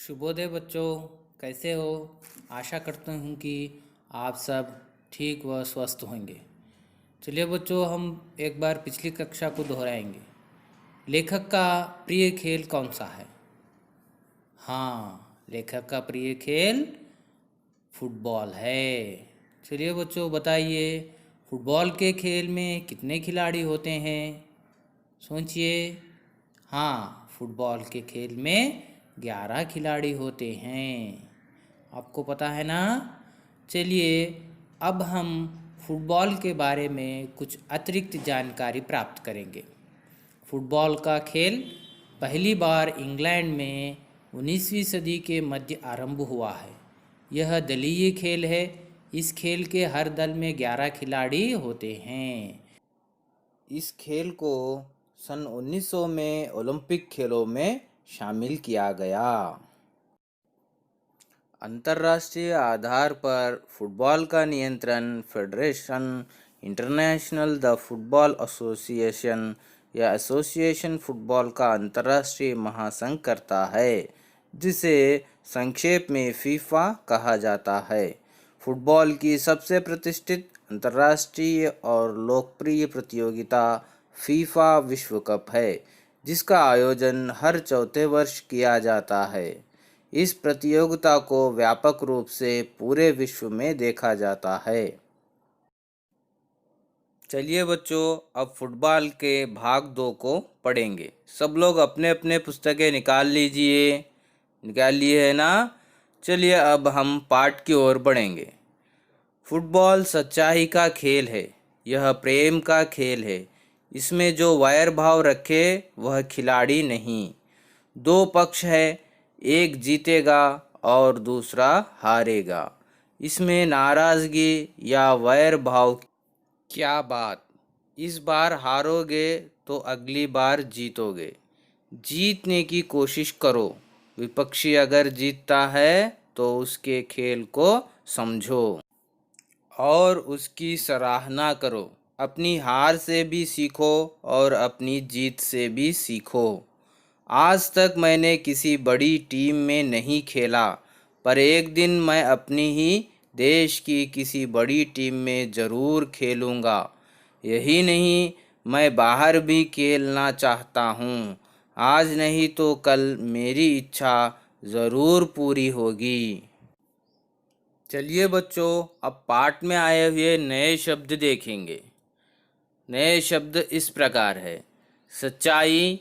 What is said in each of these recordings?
शुभोदय बच्चों, कैसे हो। आशा करता हूँ कि आप सब ठीक व स्वस्थ होंगे। चलिए बच्चों, हम एक बार पिछली कक्षा को दोहराएंगे। लेखक का प्रिय खेल कौन सा है? हाँ, लेखक का प्रिय खेल फुटबॉल है। चलिए बच्चों, बताइए फुटबॉल के खेल में कितने खिलाड़ी होते हैं? सोचिए। हाँ, फुटबॉल के खेल में 11 खिलाड़ी होते हैं। आपको पता है ना? चलिए, अब हम फुटबॉल के बारे में कुछ अतिरिक्त जानकारी प्राप्त करेंगे। फुटबॉल का खेल पहली बार इंग्लैंड में 19वीं सदी के मध्य आरंभ हुआ है। यह दलीय खेल है। इस खेल के हर दल में 11 खिलाड़ी होते हैं। इस खेल को सन 1900 में ओलंपिक खेलों में शामिल किया गया। अंतर्राष्ट्रीय आधार पर फुटबॉल का नियंत्रण federation international the football association या एसोसिएशन फुटबॉल का अंतर्राष्ट्रीय महासंघ करता है, जिसे संक्षेप में फीफा कहा जाता है। फुटबॉल की सबसे प्रतिष्ठित अंतर्राष्ट्रीय और लोकप्रिय प्रतियोगिता फीफा विश्व कप है, जिसका आयोजन हर चौथे वर्ष किया जाता है। इस प्रतियोगिता को व्यापक रूप से पूरे विश्व में देखा जाता है। चलिए बच्चों, अब फुटबॉल के भाग 2 को पढ़ेंगे। सब लोग अपने अपने पुस्तकें निकाल लीजिए। निकाल लिए है ना? चलिए, अब हम पाठ की ओर बढ़ेंगे। फुटबॉल सच्चाई का खेल है। यह प्रेम का खेल है। इसमें जो वैर भाव रखे वह खिलाड़ी नहीं। दो पक्ष है, एक जीतेगा और दूसरा हारेगा। इसमें नाराजगी या वैर भाव क्या बात। इस बार हारोगे तो अगली बार जीतोगे। जीतने की कोशिश करो। विपक्षी अगर जीतता है तो उसके खेल को समझो और उसकी सराहना करो। अपनी हार से भी सीखो और अपनी जीत से भी सीखो। आज तक मैंने किसी बड़ी टीम में नहीं खेला, पर एक दिन मैं अपनी ही देश की किसी बड़ी टीम में ज़रूर खेलूँगा। यही नहीं, मैं बाहर भी खेलना चाहता हूँ। आज नहीं तो कल मेरी इच्छा ज़रूर पूरी होगी। चलिए बच्चों, अब पाठ में आए हुए नए शब्द देखेंगे। नए शब्द इस प्रकार है: सच्चाई,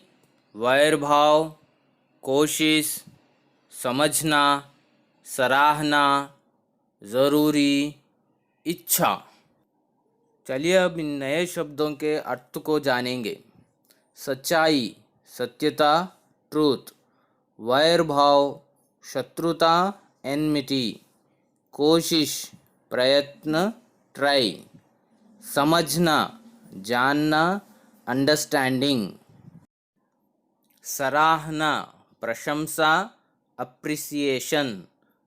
वैरभाव, कोशिश, समझना, सराहना, ज़रूरी, इच्छा। चलिए अब इन नए शब्दों के अर्थ को जानेंगे। सच्चाई, सत्यता, ट्रूथ। वैरभाव, शत्रुता, एनमिटी। कोशिश, प्रयत्न, ट्राई। समझना, जानना, अंडरस्टैंडिंग। सराहना, प्रशंसा, अप्रिसिएशन।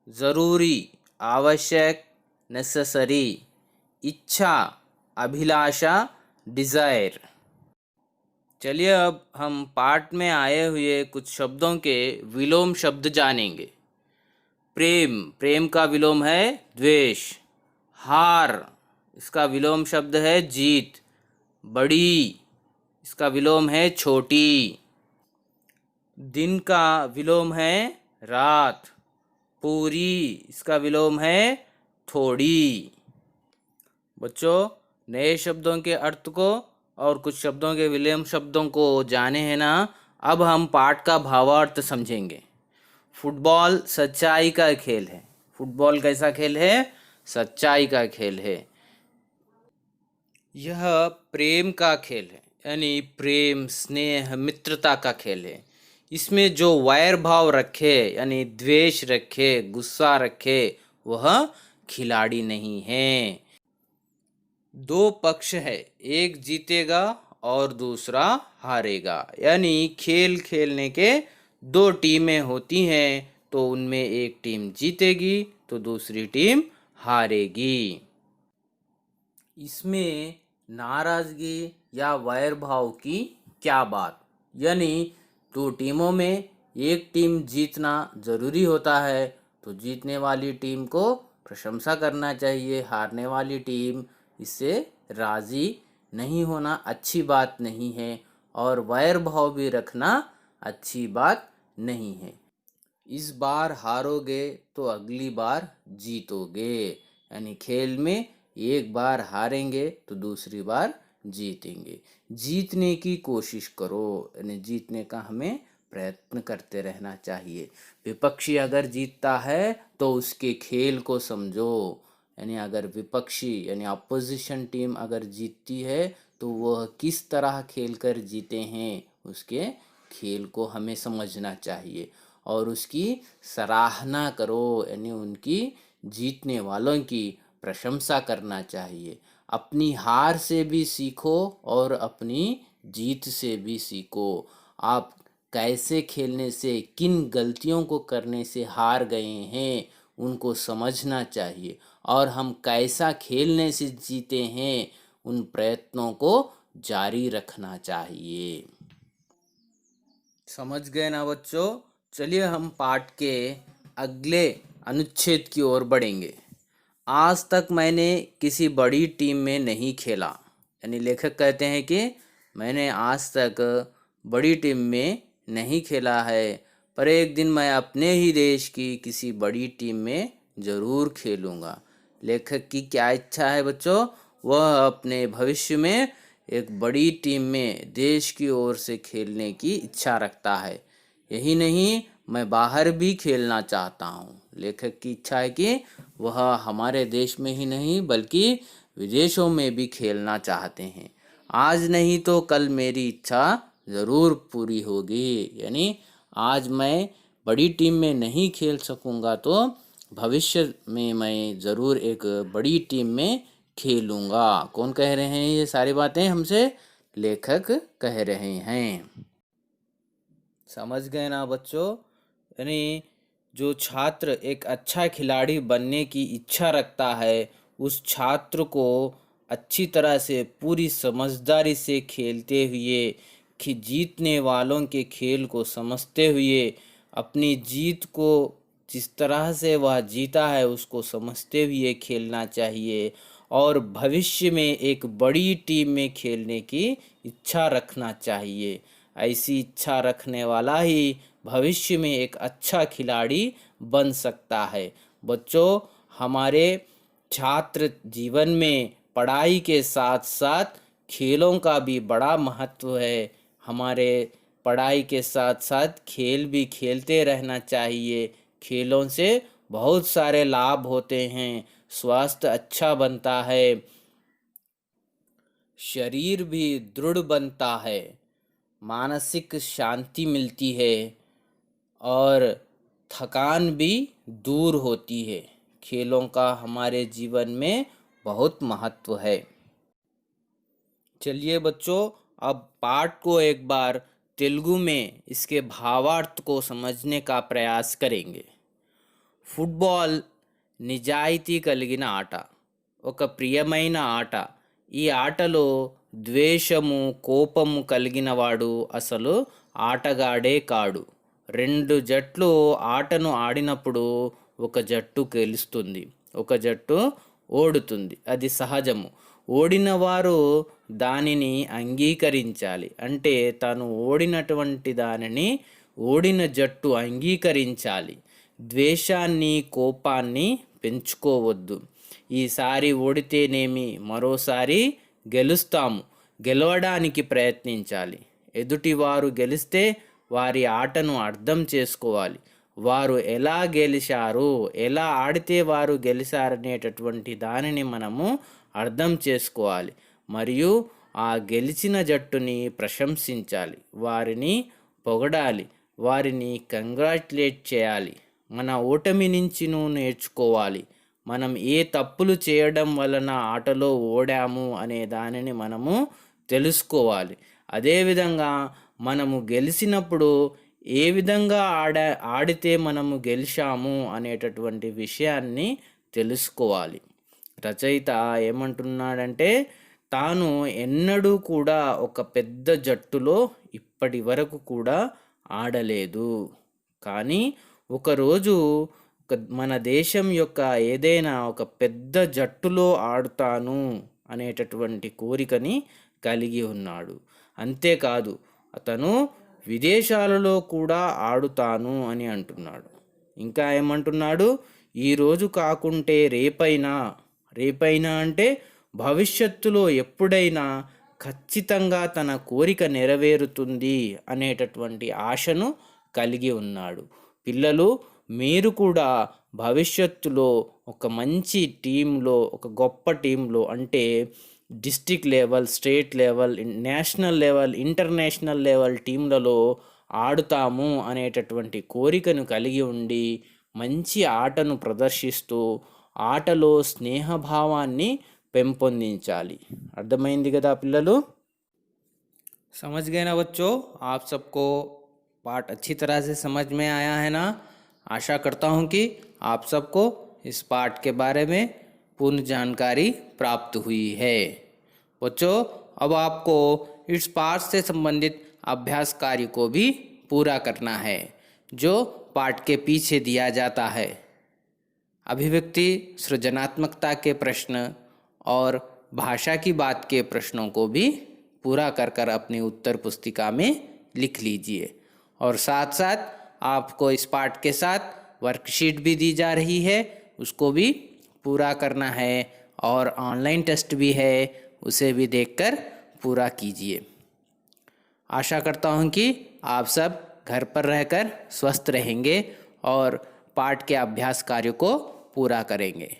ज़रूरी, आवश्यक, नेसेसरी। इच्छा, अभिलाषा, डिज़ायर। चलिए अब हम पाठ में आए हुए कुछ शब्दों के विलोम शब्द जानेंगे। प्रेम, प्रेम का विलोम है द्वेष। हार, इसका विलोम शब्द है जीत। बड़ी, इसका विलोम है छोटी। दिन का विलोम है रात। पूरी, इसका विलोम है थोड़ी। बच्चों, नए शब्दों के अर्थ को और कुछ शब्दों के विलोम शब्दों को जाने हैं ना? अब हम पाठ का भावार्थ समझेंगे। फुटबॉल सच्चाई का खेल है। फुटबॉल कैसा खेल है? सच्चाई का खेल है। यह प्रेम का खेल है, यानी प्रेम, स्नेह, मित्रता का खेल है। इसमें जो वैर भाव रखे, यानी द्वेष रखे, गुस्सा रखे, वह खिलाड़ी नहीं है। दो पक्ष है, एक जीतेगा और दूसरा हारेगा। यानी खेल खेलने के दो टीमें होती हैं, तो उनमें एक टीम जीतेगी तो दूसरी टीम हारेगी। इसमें नाराजगी या वैर भाव की क्या बात। यानी दो टीमों में एक टीम जीतना ज़रूरी होता है तो जीतने वाली टीम को प्रशंसा करना चाहिए, हारने वाली टीम इससे राज़ी नहीं होना अच्छी बात नहीं है, और वैर भाव भी रखना अच्छी बात नहीं है। इस बार हारोगे तो अगली बार जीतोगे, यानी खेल में एक बार हारेंगे तो दूसरी बार जीतेंगे। जीतने की कोशिश करो, यानी जीतने का हमें प्रयत्न करते रहना चाहिए। विपक्षी अगर जीतता है तो उसके खेल को समझो, यानी अगर विपक्षी यानी अपोजिशन टीम अगर जीतती है तो वह किस तरह खेल कर जीते हैं उसके खेल को हमें समझना चाहिए और उसकी सराहना करो, यानी उनकी जीतने वालों की प्रशंसा करना चाहिए। अपनी हार से भी सीखो और अपनी जीत से भी सीखो। आप कैसे खेलने से, किन गलतियों को करने से हार गए हैं उनको समझना चाहिए, और हम कैसा खेलने से जीते हैं उन प्रयत्नों को जारी रखना चाहिए। समझ गए ना बच्चों? चलिए हम पाठ के अगले अनुच्छेद की ओर बढ़ेंगे। आज तक मैंने किसी बड़ी टीम में नहीं खेला, यानी लेखक कहते हैं कि मैंने आज तक बड़ी टीम में नहीं खेला है, पर एक दिन मैं अपने ही देश की किसी बड़ी टीम में ज़रूर खेलूँगा। लेखक की क्या इच्छा है बच्चों? वह अपने भविष्य में एक बड़ी टीम में देश की ओर से खेलने की इच्छा रखता है। यही नहीं, मैं बाहर भी खेलना चाहता हूँ। लेखक की इच्छा है कि वह हमारे देश में ही नहीं बल्कि विदेशों में भी खेलना चाहते हैं। आज नहीं तो कल मेरी इच्छा ज़रूर पूरी होगी, यानी आज मैं बड़ी टीम में नहीं खेल सकूँगा तो भविष्य में मैं ज़रूर एक बड़ी टीम में खेलूँगा। कौन कह रहे हैं ये सारी बातें हमसे? लेखक कह रहे हैं। समझ गए ना बच्चों? यानी जो छात्र एक अच्छा खिलाड़ी बनने की इच्छा रखता है उस छात्र को अच्छी तरह से पूरी समझदारी से खेलते हुए कि जीतने वालों के खेल को समझते हुए अपनी जीत को जिस तरह से वह जीता है उसको समझते हुए खेलना चाहिए, और भविष्य में एक बड़ी टीम में खेलने की इच्छा रखना चाहिए। ऐसी इच्छा रखने वाला ही भविष्य में एक अच्छा खिलाड़ी बन सकता है। बच्चों, हमारे छात्र जीवन में पढ़ाई के साथ साथ खेलों का भी बड़ा महत्व है। हमारे पढ़ाई के साथ साथ खेल भी खेलते रहना चाहिए। खेलों से बहुत सारे लाभ होते हैं। स्वास्थ्य अच्छा बनता है, शरीर भी दृढ़ बनता है, मानसिक शांति मिलती है और थकान भी दूर होती है। खेलों का हमारे जीवन में बहुत महत्व है। चलिए बच्चों, अब पाठ को एक बार तेलुगु में इसके भावार्थ को समझने का प्रयास करेंगे। ఫుట్బాల్ నిజాయితీ కలిగిన ఆట, ఒక ప్రియమైన ఆట. ఈ ఆటలో ద్వేషము కోపము కలిగినవాడు అసలు ఆటగాడే కాడు. రెండు జట్లు ఆటను ఆడినప్పుడు ఒక జట్టు గెలుస్తుంది, ఒక జట్టు ఓడుతుంది, అది సహజము. ఓడిన వారు దానిని అంగీకరించాలి, అంటే తాను ఓడినటువంటి దానిని ఓడిన జట్టు అంగీకరించాలి. ద్వేషాన్ని కోపాన్ని పెంచుకోవద్దు. ఈసారి ఓడితేనేమి మరోసారి గెలుస్తాము, గెలవడానికి ప్రయత్నించాలి. ఎదుటివారు గెలిస్తే వారి ఆటను అర్థం చేసుకోవాలి. వారు ఎలా గెలిచారు, ఎలా ఆడితే వారు గెలిచారనేటటువంటి దానిని మనము అర్థం చేసుకోవాలి మరియు ఆ గెలిచిన జట్టుని ప్రశంసించాలి, వారిని పొగడాలి, వారిని కంగ్రాచులేట్ చేయాలి. మన ఓటమి నుంచి నేర్చుకోవాలి. మనం ఏ తప్పులు చేయడం వలన ఆటలో ఓడాము అనే దానిని మనము తెలుసుకోవాలి. అదేవిధంగా మనము గెలిచినప్పుడు ఏ విధంగా ఆడితే మనము గెలిచాము అనేటటువంటి విషయాన్ని తెలుసుకోవాలి. రచయిత ఏమంటున్నాడంటే తాను ఎన్నడూ కూడా ఒక పెద్ద జట్టులో ఇప్పటి వరకు కూడా ఆడలేదు. కానీ ఒకరోజు మన దేశం యొక్క ఏదైనా ఒక పెద్ద జట్టులో ఆడుతాను అనేటటువంటి కోరికని కలిగి ఉన్నాడు. అంతేకాదు అతను విదేశాలలో కూడా ఆడుతాను అని అంటున్నాడు. ఇంకా ఏమంటున్నాడు? ఈరోజు కాకుంటే రేపైనా అంటే భవిష్యత్తులో ఎప్పుడైనా ఖచ్చితంగా తన కోరిక నెరవేరుతుంది అనేటటువంటి ఆశను కలిగి ఉన్నాడు. పిల్లలు, మీరు కూడా భవిష్యత్తులో ఒక మంచి టీంలో, ఒక గొప్ప టీంలో అంటే district level, state level, national level, international level టీంలలో ఆడుతాము అనేటటువంటి కోరికను కలిగి ఉండి మంచి ఆటను ప్రదర్శిస్తూ ఆటలో స్నేహభావాన్ని పెంపొందించాలి. అర్థమైంది కదా పిల్లలు? समझ गए ना बच्चों? आप सबको पाठ अच्छी तरह से समझ में आया है ना? आशा करता हूँ कि आप सबको इस पाठ के बारे में पूर्ण जानकारी प्राप्त हुई है। बच्चों, अब आपको इस पाठ से संबंधित अभ्यास कार्य को भी पूरा करना है जो पाठ के पीछे दिया जाता है। अभिव्यक्ति, सृजनात्मकता के प्रश्न और भाषा की बात के प्रश्नों को भी पूरा कर अपनी उत्तर पुस्तिका में लिख लीजिए। और साथ साथ आपको इस पाठ के साथ वर्कशीट भी दी जा रही है, उसको भी पूरा करना है। और ऑनलाइन टेस्ट भी है, उसे भी देखकर पूरा कीजिए। आशा करता हूँ कि आप सब घर पर रहकर स्वस्थ रहेंगे और पाठ के अभ्यास कार्य को पूरा करेंगे।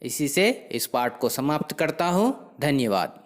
इसी से इस पाठ को समाप्त करता हूँ। धन्यवाद।